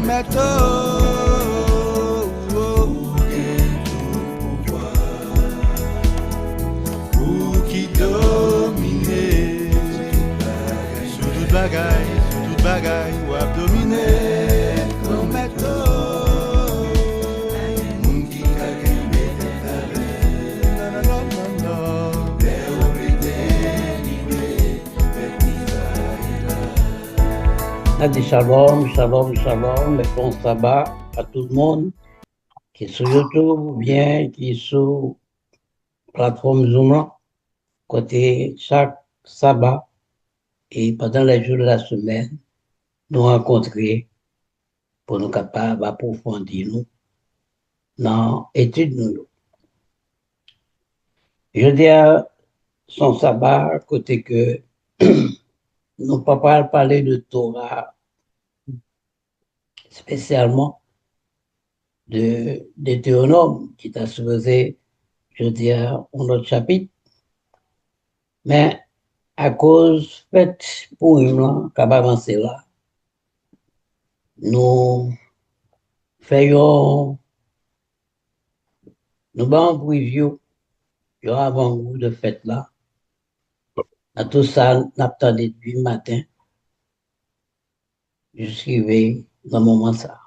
Ou qui domine sous toute bagaille ou a dominé comme méthode. Moun qui kage mette non, non, non, non, non. Mais oublie délivré, On a dit shalom, shalom, shalom, et bon sabbat à tout le monde qui est sur YouTube ou bien qui est sur plateforme Zoom, côté chaque sabbat et pendant les jours de la semaine, nous rencontrer pour nous capables d'approfondir nous dans l'étude nous. Je dis à son sabbat, côté que nous ne pas parler de Torah spécialement de Deutéronome qui t'a supposé, je veux dire, un autre chapitre, mais à cause fait pour nous, qu'à avancer là, nous faisons, nous avons un preview, il y aura avant-goût de fête là. À tout ça, nous attendons depuis le matin jusqu'à dans le moment ça.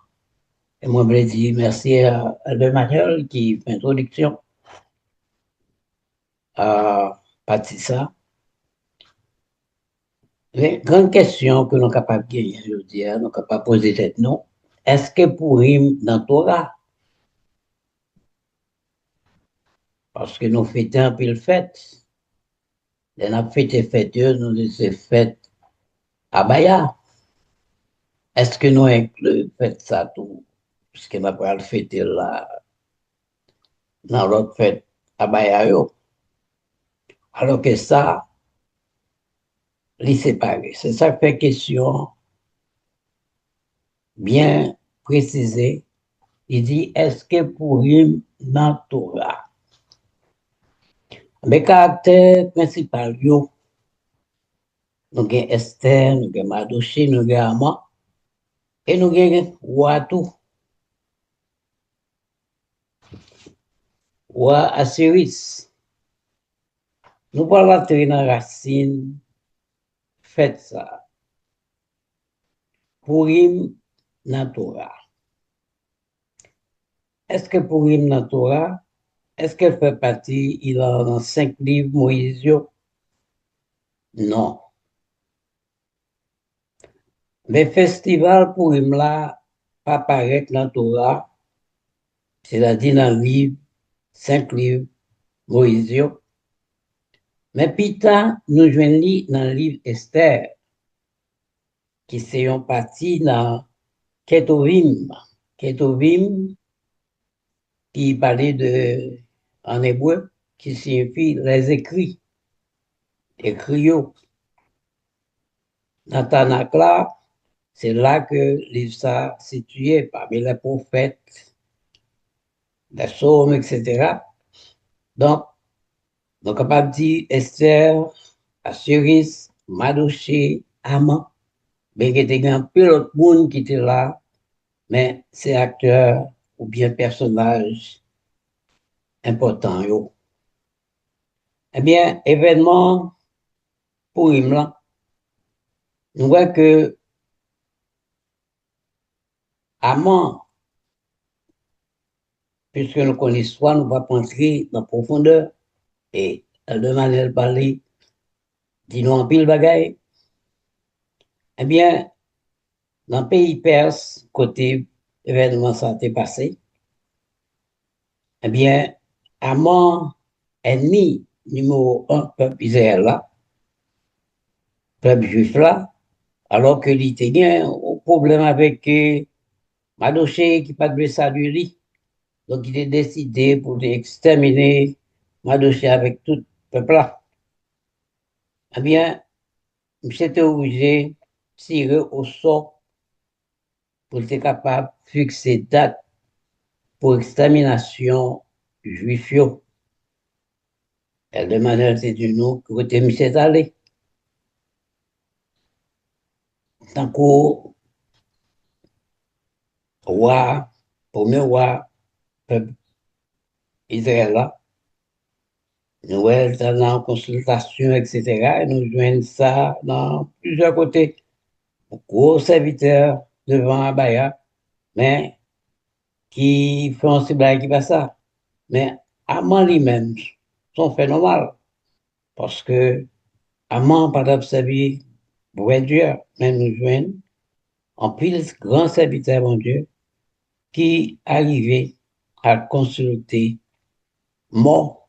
Et moi, je voulais dire merci à Albert Manuel qui fait l'introduction à Patissa. Les grandes questions que nous sommes capables de gagner, je veux dire, nous sommes capables de poser cette non. Est-ce que pour him dans la Torah? Parce que nous fêtons un peu le fête. Nous avons fêté fêteux, nous avons fait à Baya. Est-ce que nous incluons fête ça tout? Puisque nous avons fêté là, dans l'autre fête à Baya. Alors que ça, les séparer. C'est ça qui fait question bien précisée. Il dit, est-ce que pour him dans la Torah? Les caractères principaux, nous avons Esther, nous avons Mardoché, nous avons Haman, et nous avons Ouatou, Roi Assyris. Nous parlons de la racine, faites ça. Purim dans la Torah. Est-ce que Purim dans la Torah, est-ce qu'elle fait partie, il a dans 5 livres Moïse? Non. Mais festival Purim là, pas paraître dans la Torah, c'est-à-dire dans le livre, 5 livres Moïse. Mais pita, nous joignons dans le livre Esther, qui c'est une partie dans Ketovim. Ketovim, qui parlait en hébreu, qui signifie les écrits, écrits. Dans Tanakh là, c'est là que l'Isa situé parmi les prophètes, les psaumes, etc. Donc, nous sommes capables de dire Esther, Assyris, Mardoché, Haman, mais il y a un peu d'autres monde qui était là, mais c'est acteurs ou bien personnages importants. Eh bien, événement pour là, nous voyons que Haman, puisque nous connaissons l'histoire, nous ne va pas entrer dans la profondeur et de manière de parler, dis-nous en pile bagaille. Eh bien, dans le pays perse, côté événement ça s'est passé, eh bien, Haman, ennemi numéro 1, peuple Israël là, peuple juif là, alors que l'Italien a un problème avec Mardoché qui n'a pas de saluer lui. Donc, il a décidé pour exterminer Mardoché avec tout le peuple là. Eh bien, j'étais obligé de tirer au sort pour être capable de fixer date pour extermination juif. Elle demandait c'est du nous que était monsieur allé. Tant que roi, premier roi, peuple Israël là, nous sommes dans consultation, etc. Et nous joignons ça dans plusieurs côtés. Gros serviteurs devant Abaya, mais qui font ces blagues qui passent ça. Mais Amant lui-même, son fait normal. Parce que Amant, par observer, vrai Dieu, même nous joignent, en pile grand serviteur, mon Dieu, qui arrivait à consulter mort,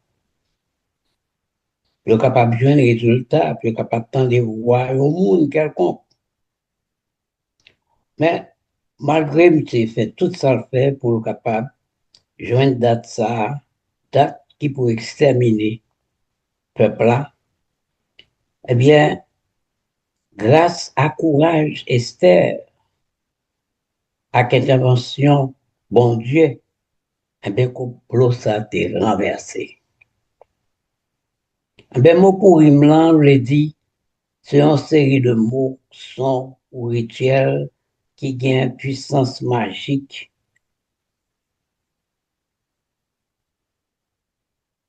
le capable de jouer un résultat, puis capable de voir au monde quelconque. Mais malgré que fait tout ça le fait pour le capable de jouer une date ça, date qui pourrait exterminer le peuple là, eh bien, grâce à courage Esther, à intervention, bon Dieu, eh bien, complot ça a été renversé. Eh bien, mot pour Rimlan, le dit, c'est une série de mots, sons ou rituels qui gagnent puissance magique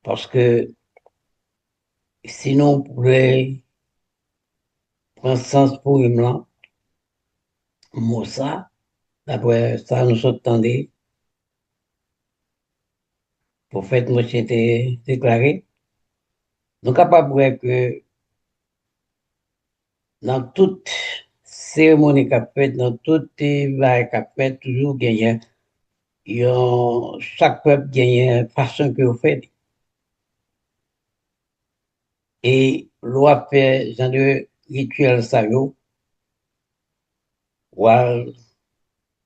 parce que sinon, on pourrait prendre sens pour Rimlan, mot ça, d'après ça, nous entendons, pour fait, moi, c'était déclaré, nous sommes capables de voir que dans toute cérémonie qu'a fait, dans toute vague qu'a fait, toujours gagné, chaque peuple gagne une façon que vous faites. Et loi fait genre de rituel ça yo, ou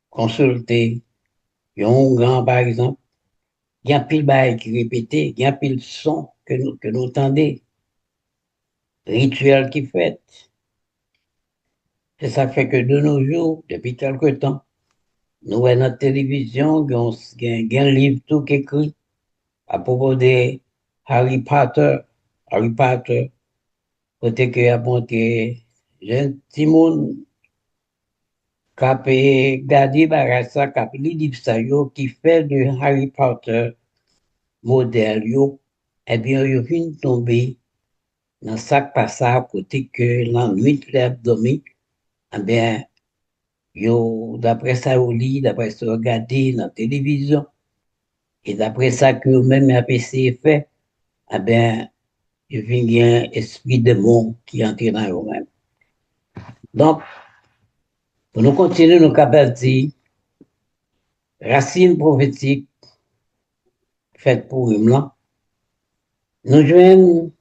consulter un grand par exemple, il y a pile bail qui répétait, il y a pile son que nous entendez, rituel qui fait. C'est ça fait que de nos jours, depuis quelque temps, nous voyons notre télévision, il y a un livre tout écrit à propos de Harry Potter. Harry Potter, côté que a monté, j'ai un petit monde kap gade bagay sa, kap li liv sa yo ki fe de Harry Potter model yo, ebyen yo fin tombe nan sak pa sa kote ke lan nuit lèv domi, ebyen yo dapre sa yo li, dapre sa yo gade nan televizyon, e dapre sa ke yo men apese fe, ebyen yo fin gen esprit de mon ki antre nan yo men. Donk, pou nou kontinu nou kapel di, racine prophétique faite pour Rimlan. Nous jouons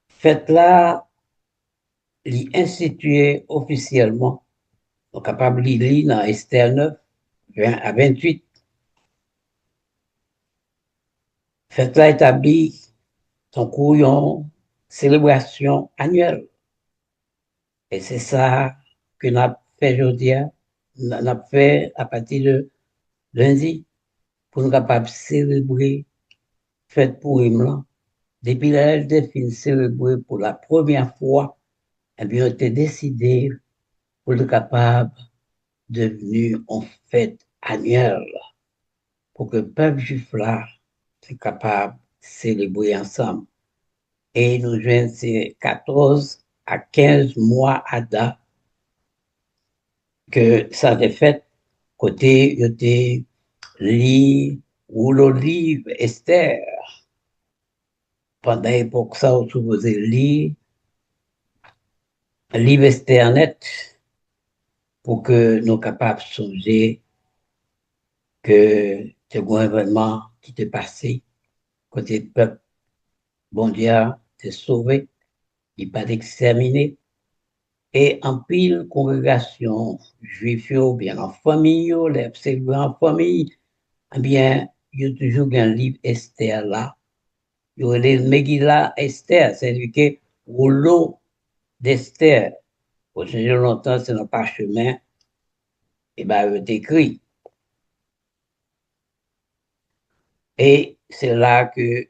fête là, instituée officiellement, donc capable de lire dans Esther 9, 20 à 28. Fête là établie son couillon célébration annuelle. Et c'est ça que nous avons fait aujourd'hui, nous avons fait à partir de lundi, pour nous capables de célébrer fête pour Rimlan. Depuis la LDF célébrée pour la première fois, eh bien, on était décidé pour être capable de devenir en fête annuelle pour que le peuple juif là soit capable de célébrer ensemble. Et nous jouons ces 14 à 15 mois à date que ça a été fait côté de lit ou l'olive Esther. Pendant l'époque, ça, on supposait lire livre Esther net pour que nous soyons capables de songer que c'est un événement qui t'est passé, côté peuple, bon Dieu, t'est sauvé, il pas exterminé. Et en pile congrégation juive, bien en famille, les célèbres en famille, eh bien, il y a toujours un livre Esther là. Il y a les Megillah Esther, c'est-à-dire que rouleau d'Esther. Pour ce longtemps, c'est dans parchemin, et ben, il est écrit. Et c'est là que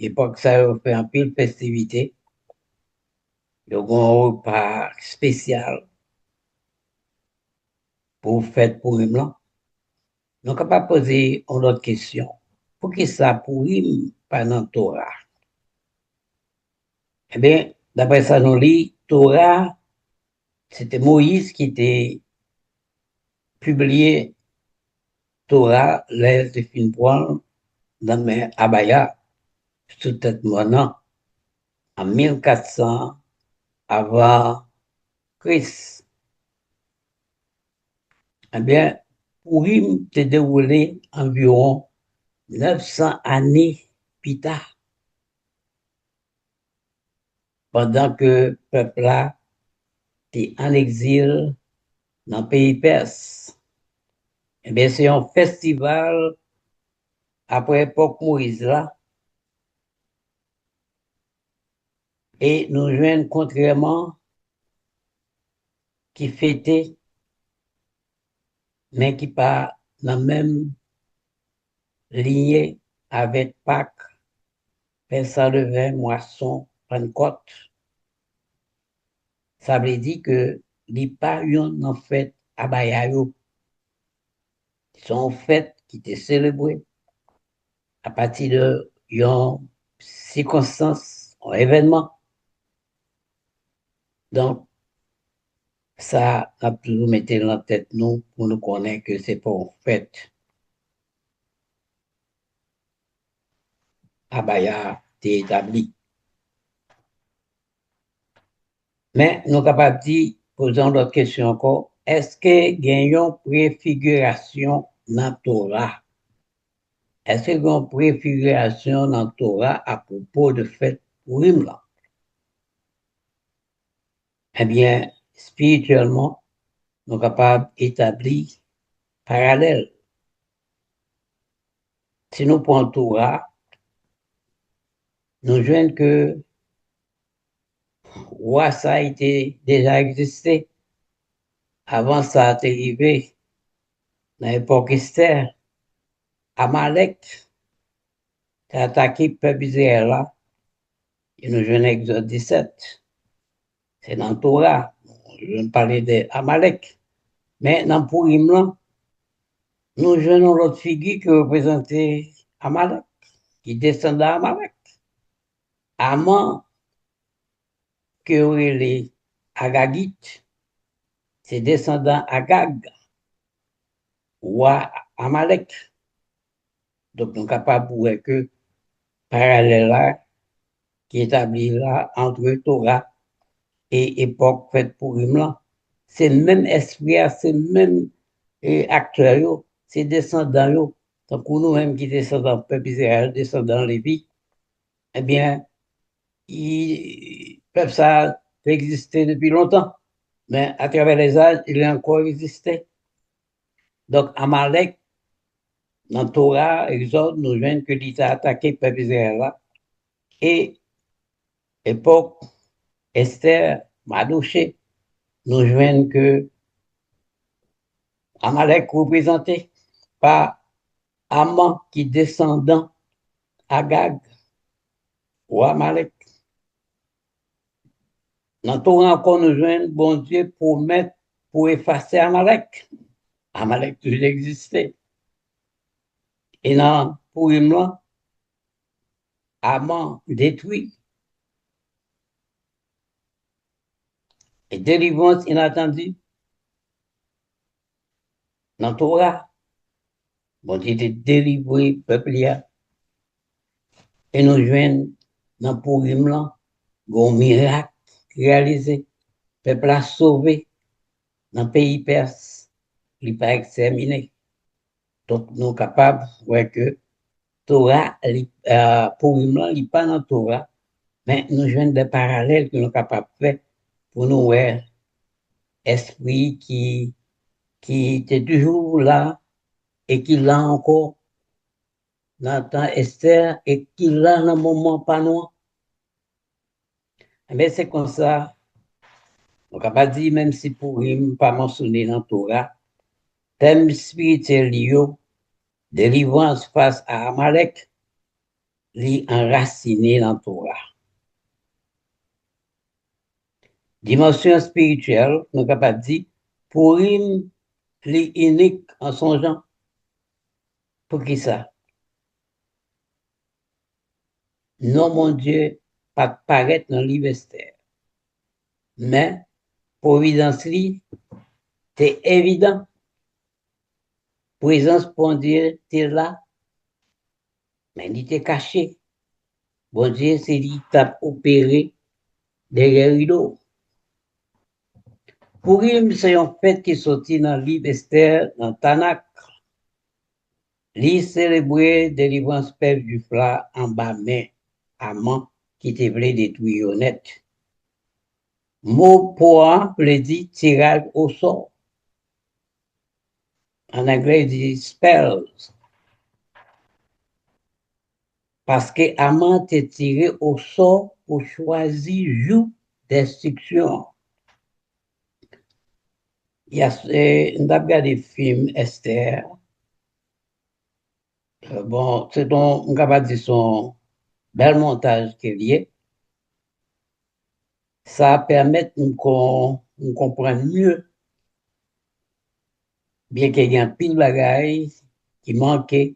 l'époque ça a fait un pile festivité. Il y a un repas spécial pour faire pour lui blanc. Nous sommes capables de poser une autre question. Pour qui ça pour lui pas dans la Torah? Eh bien, d'après ça, nous lit Torah, c'était Moïse qui était publié Torah, les de fin poil dans mes abaya, sous tête monant, en 1400 avant Christ. Eh bien, Purim s'est déroulé environ 900 années plus tard, pendant que le peuple là était en exil dans le pays perse. Eh bien, c'est un festival après l'époque Moïse là, et nous joignons contrairement qui fêtait, mais qui pas dans la même lignée avec Pâques, Pessah de vin, Moisson, Pentecôte. Ça veut dire que les pas en fait à Bayayo. Sont fêtes qui étaient célébrées à partir de une circonstance, un événement. Donc, ça a toujours mis dans la tête nous pour nous connaître que c'est pas une fête à Baya établi. Mais nous sommes capables de dire, posons d'autres questions encore, est-ce que gagnons préfiguration dans la Torah? Est-ce que gagnons préfiguration dans la Torah à propos de fête Purim là? Eh bien, spirituellement, nous sommes capables d'établir parallèle. Si nous prenons Torah, nous voyons que ouais, ça a été déjà existé. Avant ça a été arrivé dans l'époque Esther. Amalek a attaqué le peuple Israël là. Et nous jouons Exode 17. C'est dans Torah. Je vais parler d'Amalek. Mais dans Purim là, nous jouons l'autre figure qui représentait Amalek, qui descend d'Amalek. Amant que les Agagites, c'est descendant Agag, roi Amalek. Donc, nous sommes capables de voir que parallèle là, qui est établi là entre Torah et époque faite pour là, c'est le même esprit, c'est le même acteur, c'est descendant. Donc, nous-mêmes qui descendons peuple Israël, descendants Lévi, eh bien, ils peuvent ça exister depuis longtemps. Mais à travers les âges, il a encore existé. Donc, Amalek, dans Torah, Exode, nous vient que l'État a attaqué le peuple Israël là. Et époque, Esther, Madouché, nous joignent que Amalek représenté par Amman qui descendant Agag ou Amalek. Dans Torah encore nous joignent, bon Dieu, pour effacer Amalek. Amalek toujours existé. Et dans Purim là, Amman détruit. Et délivrance inattendue. Dans Torah, bon Dieu était délivré, peuple là. Et nous joignons dans Purim là, un miracle réalisé, peuple a sauvé dans le pays perse, il n'est pas exterminé. Donc, nous sommes capables de voir que Torah, Purim là, il n'est pas dans Torah, mais nous jouons des parallèles que nous sommes capables de faire pour nous voir esprit qui était toujours là et qui l'a encore dans le temps Esther et qui l'a dans le moment pas noir. Mais c'est comme ça. On ne peut pas dire, même si Purim pas mentionné dans la Torah, thème spirituel délivrance face à Amalek, li enraciné dans la Torah. Dimension spirituelle, nous ne pouvons pas dire, Purim li unique en son genre. Pour qui ça? Non, mon Dieu, pas paraître dans l'université. Mais, providence li, c'est évident. Présence, bon Dieu, t'es là, mais il était caché. Bon Dieu, c'est lui qui t'a opéré derrière le rideau. Pour lui, c'est un fait qui sortit dans l'université, dans Tanak. Li célébrer délivrance peuple du fla en bas main amant qui te voulait détruire honnête. Mot pour veut dire tirage au sort. En anglais, il dit spells. Parce que amant te tiré au sort pour choisir jour destruction. Il y a des films Esther. Bon, c'est donc, on va dire son bel montage qui est lié. Ça permet qu'on comprenne mieux, bien qu'il y ait un pile de bagaille qui manquait,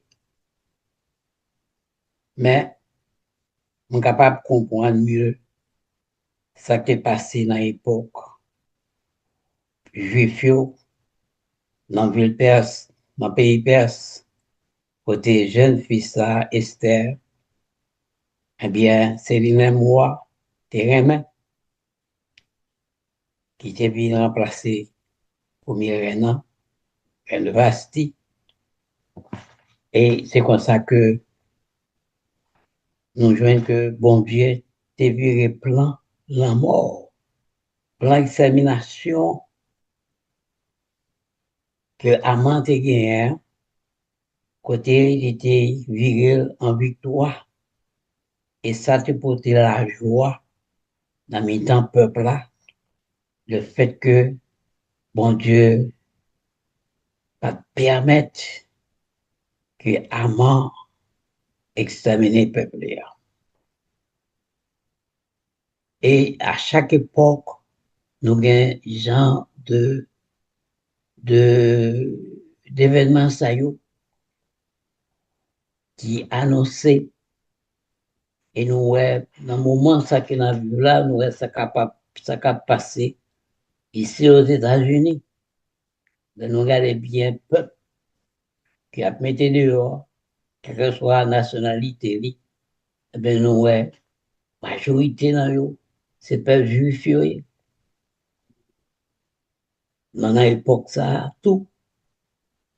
mais on est capable de comprendre mieux ce qui est passé dans l'époque juif dans la ville perse, dans le pays perse, côté jeune fille ça, Esther, eh bien, c'est lui-même moi, Térémin, qui était venu remplacer premier reine, reine Vasti. Et c'est comme ça que nous joignons que bon Dieu te viré plan la mort, plan examination que Amant te gagné, côté il était viré en victoire. Et ça te portait la joie dans mes temps peuple là, le fait que bon Dieu va permettre que Amant examine le peuple là. Et à chaque époque, nous avons un genre d'événements qui annonçaient et nous, dans le moment ça que nous avons vu là, nous ça capable passer ici aux États-Unis. Nous regardons bien le peuple qui a mis dehors, quelle que soit la nationalité, eh bien nous, majorité dans eux, c'est peuple juif. Dans l'époque ça, tout,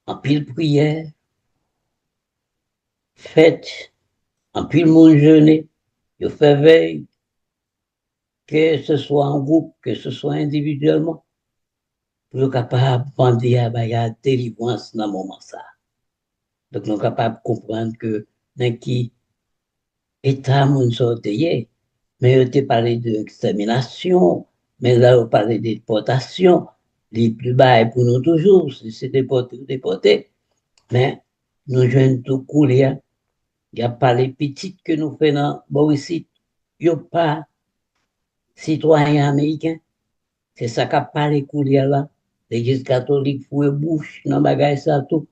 en pile prière, fête, en pile monde jeûner, il fait veille, que ce soit en groupe, que ce soit individuellement, pour être capable de vendre la délivrance dans le moment ça. Donc, nous sommes capables de comprendre que dans qui état nous sortait, mais on parlé d'extermination, mais là on parlait de déportation, les plus bas pour nous toujours, c'est déporter. Mais nous jeunes tout couler, il n'y a pas les petites que nous faisons dans Borisite, il n'y a pas citoyens américains. C'est ça qu'a parlé couler là. L'Église catholique fouet bouche dans bagage ça tout.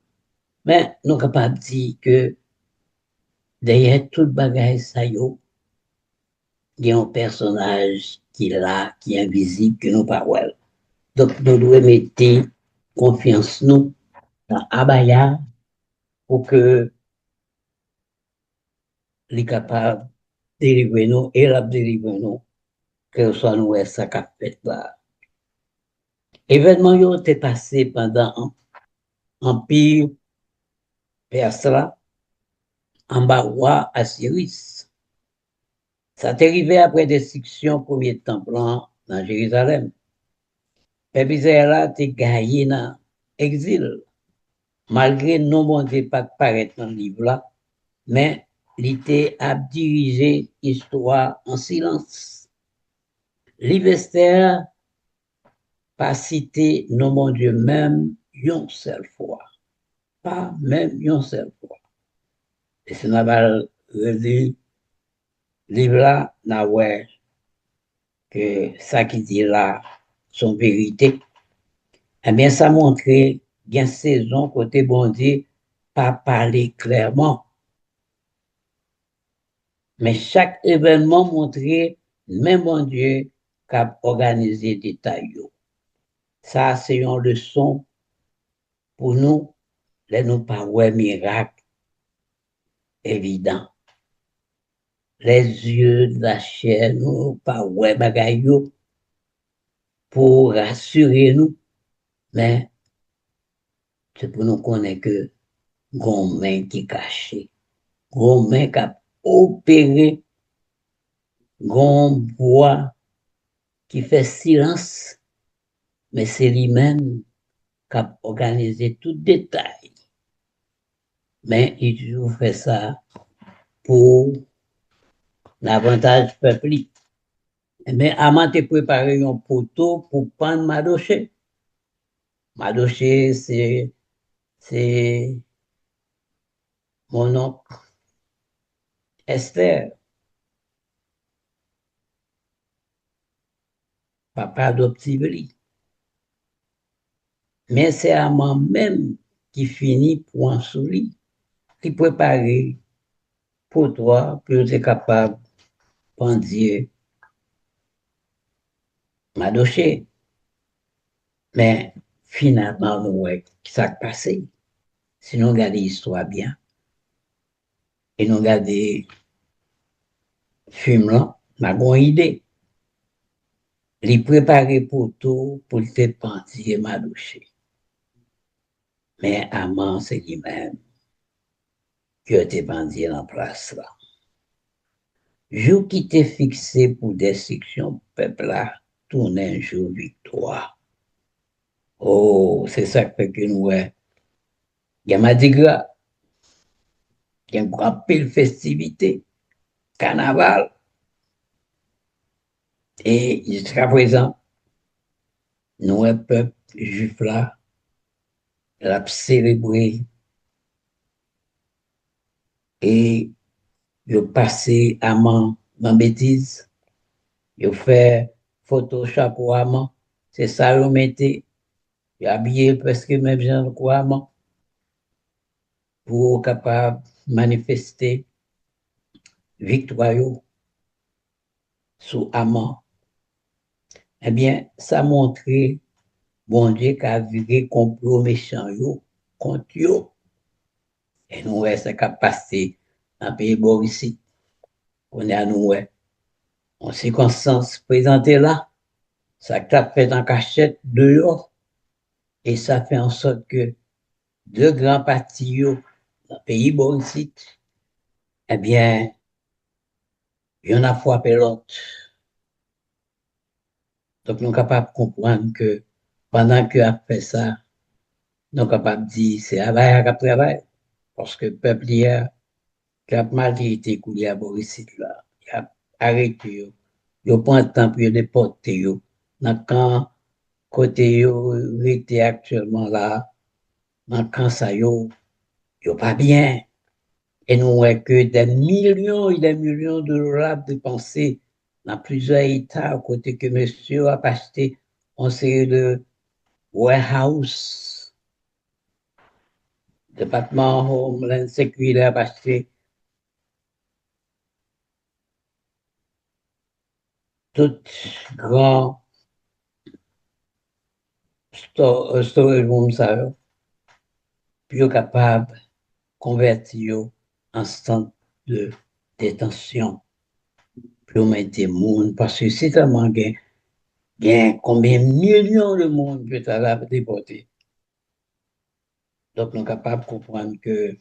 Mais nous sommes capables de dire que derrière tout bagage ça il y a un personnage qui est là, qui est invisible, que nous pas voir. Donc nous devons mettre confiance nous dans Abaya pour que les capables de délivrer nous et la délivrer nous, que ce soit nous ça qu'a fait là. Événement yo été passé pendant l'Empire perse là, en bas roi Assyris. Ça t'est arrivé après destruction premier temple dans Jérusalem. Peuple Israël a été gagné dans l'exil. Malgré non bon Dieu pas paraître dans le livre là, mais il était à diriger l'histoire en silence. L'Ivester pas cité non bon Dieu même une seule fois. Pas même une seule fois. Et c'est n'a pas le livre là, n'a ouais que ça qui dit là, son vérité. Eh bien, ça montrait il y a une saison côté bon Dieu, pas parler clairement. Mais chaque événement montrait, même bon Dieu, qu'a organisé des taillots. Ça, c'est une leçon pour nous, là, nous pas ouais miracle évident. Les yeux de la chair, nous pas ouais bagaille pour rassurer nous, mais c'est pour nous connaître que gon main qui caché, gon main qui a opéré, gon voix qui fait silence, mais c'est lui-même qui a organisé tout détail. Mais il toujours fait ça pour l'avantage peuple. Mais avant de préparer un poteau pour prendre Madoché. Madoché, c'est mon oncle Esther, papa adoptif. Mais c'est à moi-même qui finit pour en souris, qui prépare pour toi, pour être capable de pendir Madoché. Mais finalement, nous voyons ce qui s'est passé. Si nous regardons l'histoire bien, et nous regardons le film là, nous avons une idée. Il préparé pour tout, pour te pendir Madoché. Mais Amant, c'est lui-même qui a été pendu en place là. Jour qui t'est fixé pour destruction, peuple là, tourne un jour victoire. Oh, c'est ça que fait que nous, ouais. Il y a Mardi Gras, il y a une grande pile festivité, carnaval, et jusqu'à présent, nous, le peuple juif là, l'a célébré et il a passé Amant dans bêtise, il a fait Photoshop pour Amant, c'est ça, il a mis, il a habillé presque même genre pour Amant, pour capable de manifester victoire sous Amant. Eh bien, ça montrait, bon Dieu, qu'a viré complot méchant contre eux. Et nous, ça qu'a passé dans le pays Boris. On est à nous, en circonstance présentée là, ça qu'a fait en cachette dehors. Et ça fait en sorte que deux grands partis dans le pays Boris, eh bien, il y en a frappé l'autre. Donc, nous sommes capables de comprendre que pendant qu'il a fait ça, nous sommes capables de dire c'est travail à travail. Parce que le peuple hier, qui a maltraité coulé à Boris, là, il a arrêté, il prend le temps pour déporter. Dans le camp, côté il était actuellement là, dans le camp, ça, il pas bien. Et nous voyons que des millions et des millions de dollars dépensés dans plusieurs États, côté que monsieur a acheté une série de warehouse, département Homeland Security a acheté tout grand storage room, ça, puis capable de convertir en centre de détention pour mettre des monde, parce que c'est tellement gain combien de millions de monde peut être déporté. Donc, nous sommes capables de comprendre que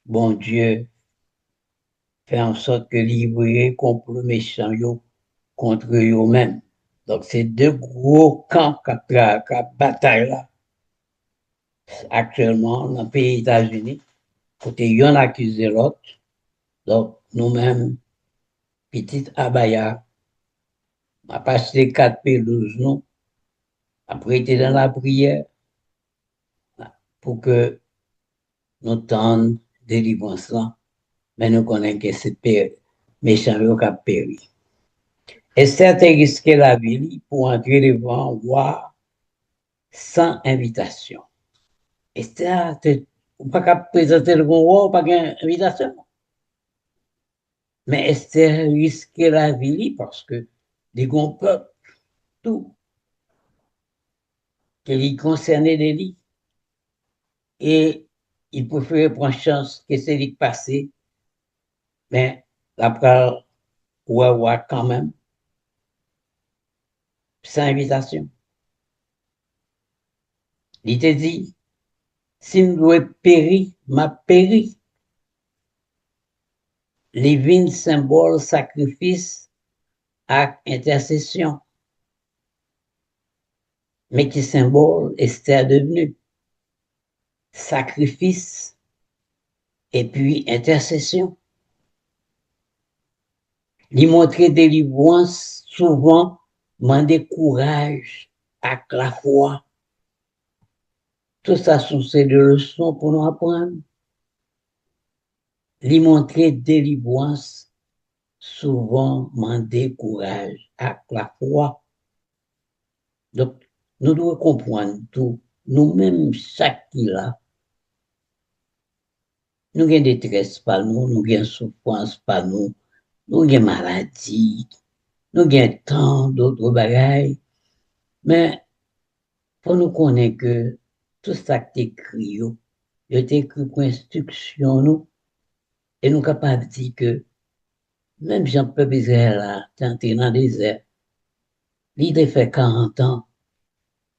bon Dieu fait en sorte que livrer complot méchant contre eux-mêmes. Donc, c'est deux gros camps qui bataille là actuellement dans le pays États-Unis. Côté yon accuse l'autre. Donc, nous-mêmes, petite abaya, on a passé 4 pelouses, nous, après été dans la prière, pour que nous tendons délivrance là, mais nous connaissons que c'est méchant qui a péri. Et certains risquaient la vie pour entrer devant roi sans invitation. Esther, ou pas qu'à présenter le convoi, ou pas qu'une invitation. Mais Esther risquait la vie parce que les grands peuples, tout, qui concernait les lits. Et il préférait prendre chance que c'est lui passé, mais après, ouais, quand même, sans invitation. Il te dit, si je dois périr, m'a péri. Les vignes symboles sacrifice à intercession. Mais qui symbole Esther devenu? Sacrifice et puis intercession. Lui montrer délivrance, souvent, demander courage avec la foi. Tout ça sont des leçons pour nous apprendre. Lui montrer délivrance, souvent, demander courage avec la foi. Donc, nous devons comprendre tout. Nous-mêmes, chaque qui là, nous avons détresse par nous, nous avons souffrance par nous, nous avons maladie, nous avons tant d'autres bagailles. Mais, pour nous connaître que tout ça qui est écrit, il est écrit pour instruction nous, et nous sommes capables de dire que même Jean-Peuple Israël là, tenté dans le désert, il a fait 40 ans,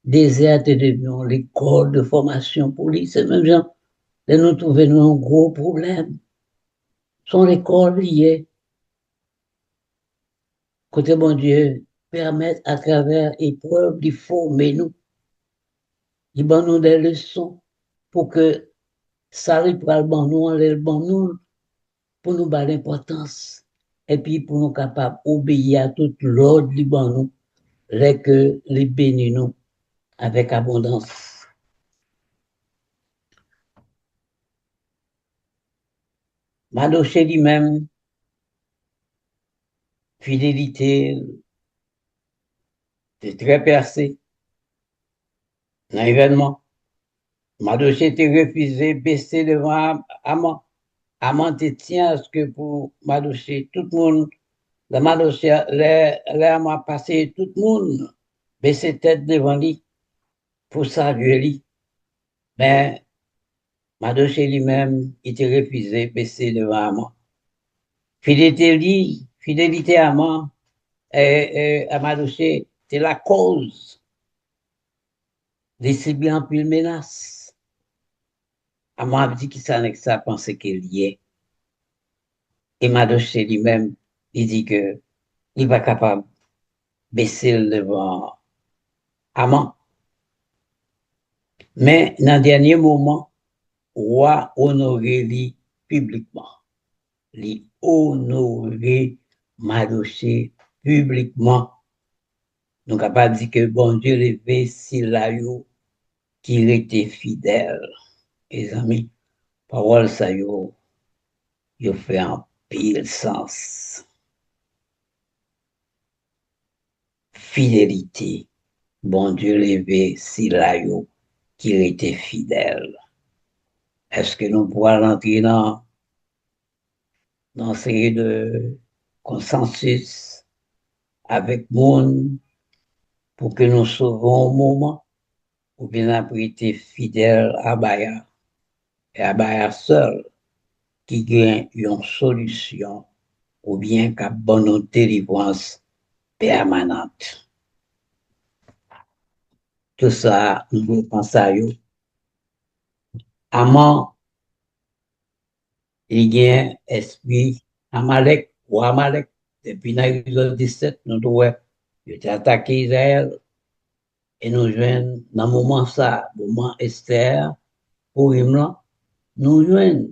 désert est devenu l'école de formation pour lui, c'est même Jean, et nous trouvons un gros problème. Son école liée, côté bon Dieu, permettre à travers épreuves de former nous, de nous des leçons pour que ça arrive pour nous, pour nous donner l'importance et puis pour nous capables d'obéir à tout l'ordre du nous, les bénis nous avec abondance. Madoché lui-même, fidélité, c'est très percé dans l'événement. Madoché était refusé, baissé devant Amant. Amant te tient à ce que pour Madoché, tout le monde, le Madoché, les Amant passé, tout le monde baissé tête devant lui pour saluer lui. Mais Madoché lui-même, il était refusé, baissé devant Amant. Fidélité à Amant, à Madoché, c'est la cause de ces bien plus menaces. Amant a dit qu'il s'en est que ça pensait qu'il y est. Et Madoché lui-même, il dit que il va capable de baisser devant Amant. Mais dans le dernier moment, roi honoré lui publiquement. Lui honoré Madoché publiquement. Nous sommes capables de dire que bon Dieu levé Silayo qui était fidèle. Les amis, parole ça yo fait un pile sens. Fidélité. Bon Dieu levé Silayo qui était fidèle. Est-ce que nous pourrons rentrer dans série de consensus avec monde pour que nous sauvons au moment ou bien après été fidèle à Baya et à Baya seul qui gagne une solution ou bien qu'à bonne délivrance permanente. Tout ça, nous devons penser à eux. Amant, il y a un esprit Amalek ou Amalek. Depuis l'épisode 17, nous devons attaquer Israël et nous joignons dans le moment ça, moment Esther, pour nous joignons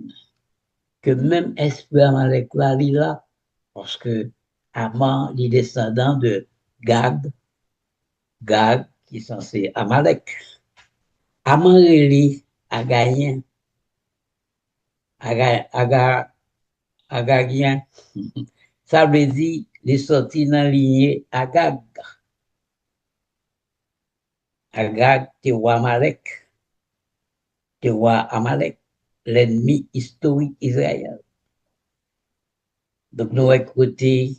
que même esprit Amalek là, il là, parce que Amant, les descendants de Gad, qui est censé Amalek. Amalek a gagné, a gagné. Ça veut dire, les sorties dans la lignée Agag. Agag, c'est Amalek. de roi Amalek, l'ennemi historique Israël. Donc, nous recruter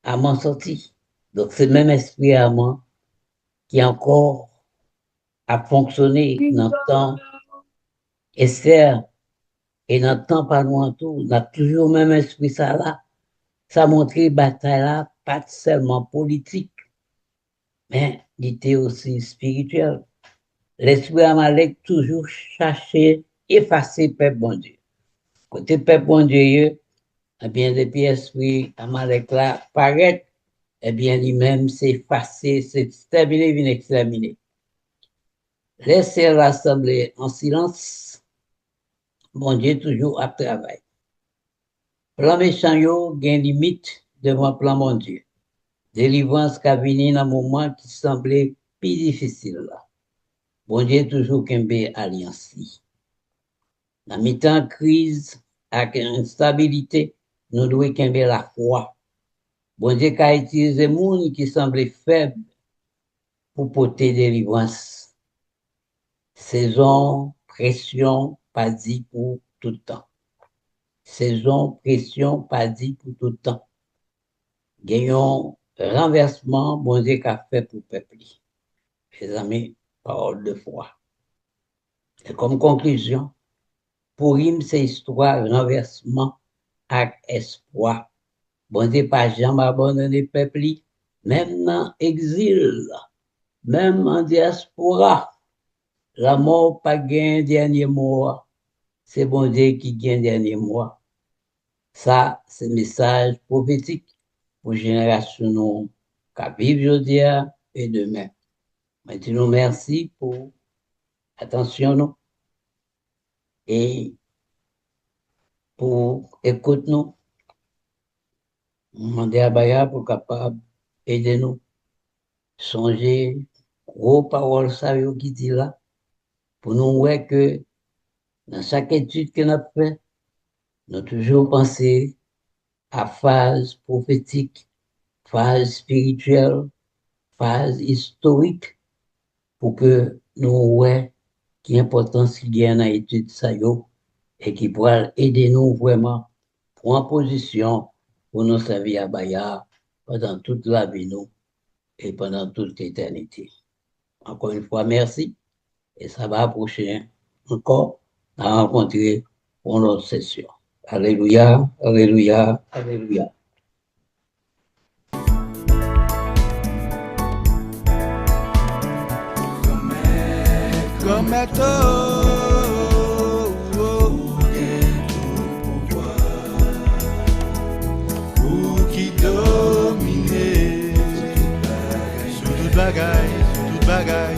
Aman sorti. Donc, c'est le même esprit Aman qui encore a fonctionné dans le temps Esther et dans le temps pas loin tout. On a toujours le même esprit ça là. Ça montre bataille là, pas seulement politique, mais il était aussi spirituel. L'esprit Amalek toujours cherché effacer peuple bon Dieu. Côté peuple bon Dieu, eh bien, depuis l'esprit Amalek là paraît, eh bien, lui-même, c'est effacé, c'est exterminé, vient exterminer. Laissez l'assemblée en silence, bon Dieu toujours à travail. Plan méchant yo, gain limite devant plan mon Dieu. Délivrance qui a venu dans un moment qui semblait plus difficile là. Bon Dieu toujours kembe alliance. Dans mi-temps crise, avec instabilité, nous devons kembe la foi. Bon Dieu a utilisé les gens qui semblaient faibles pour porter délivrance. Saison, pression, pas dit pour tout le temps. Saison, pression, pas dit pour tout le temps. Gagnons renversement, bon Dieu qu'a fait pour le peuple. Mes amis, parole de foi. Et comme conclusion, pour him, c'est histoire, renversement avec espoir. Bon Dieu pas jamais abandonné le peuple, même dans l'exil, même en diaspora. La mort pas gain dernier mois. C'est bon Dieu qui gagne dernier mois. Ça, c'est un message prophétique pour la génération qui vivent aujourd'hui et demain. Maintenant, merci pour l'attention et pour écouter nous. Demander à Baya pour capable aider nous. Songer gros paroles ça qui dit là pour nous voir que dans chaque étude que nous avons fait, nous avons toujours pensé à phase prophétique, phase spirituelle, phase historique pour que nous voyons qui importance qu'il y a dans l'étude ça et qui pourra aider nous vraiment pour en position pour nous servir à Baya pendant toute la vie nous et pendant toute l'éternité. Encore une fois, merci et ça va approcher encore à rencontrer pour notre session. Alléluia, alléluia, alléluia. Comme ou qui domine sur toute bagaille,